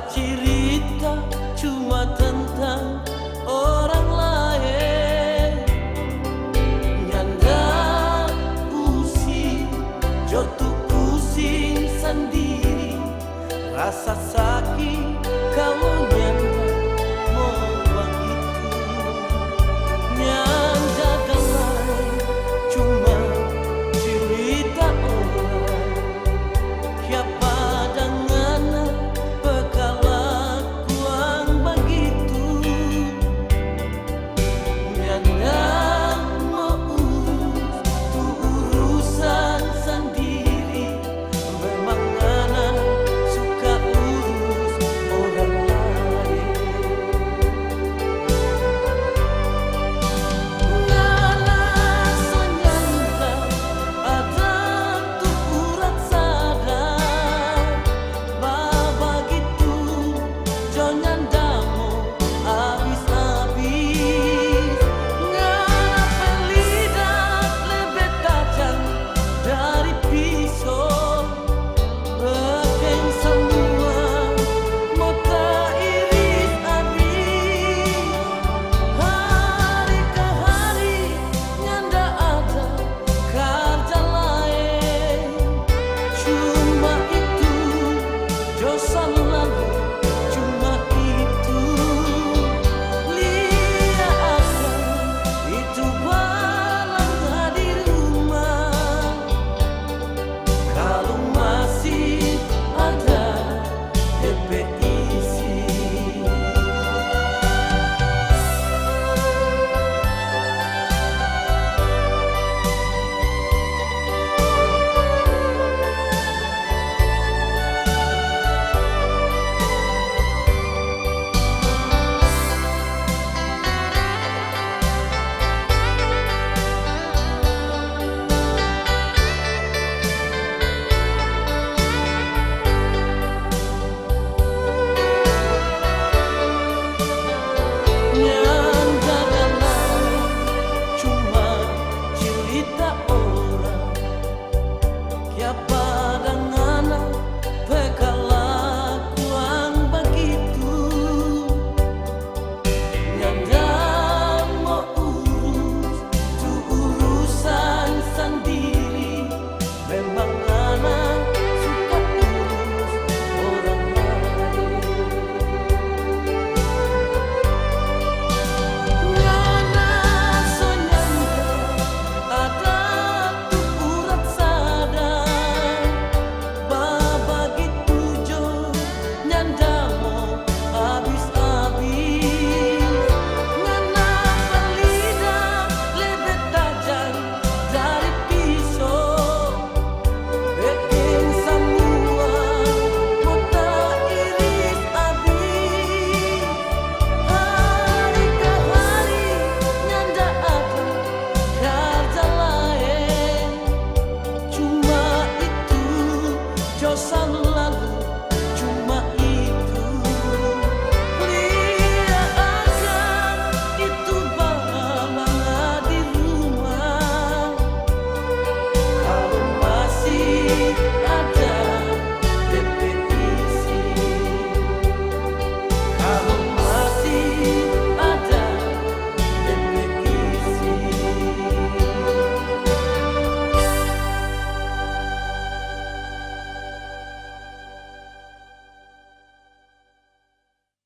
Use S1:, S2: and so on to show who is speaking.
S1: cerita cuma tentang orang lain. Nyanda pusing, jatuh pusing sendiri, rasa sakit kalau nyanda mau begitu. Nyanda damai cuma cerita orang, siapa dengan pekalakuan begitu. Nyanda mau urus tu urusan sendiri, memang anak suka urus orang lain. Ngana senyanda ada tu urat sadar, baba gitu jo nyanda mau habis-habis. Ngana pelidah lebih tajam dari pisau, bekeng semua mau tak iris habis. Hari ke hari nyanda ada kerja lain, cuma itu dosa lalu, cuma itu lihat apa itu balangnya di rumah. Kalau masih ada DP isi. Nyanda damai cuma cerita orang, siapa dengan pekalakuan begitu. Nyanda mau urus tu urusan sendiri, memang anak suka urus orang lain. Ngana senyanda ada tu urat sadar, baba gitu jo nyanda mau habis-habis. Ngana pelidah lebih tajam dari pisau, bekeng semua mau tak iris habis. Hari ke hari nyanda ada kerja lain, cuma itu dosa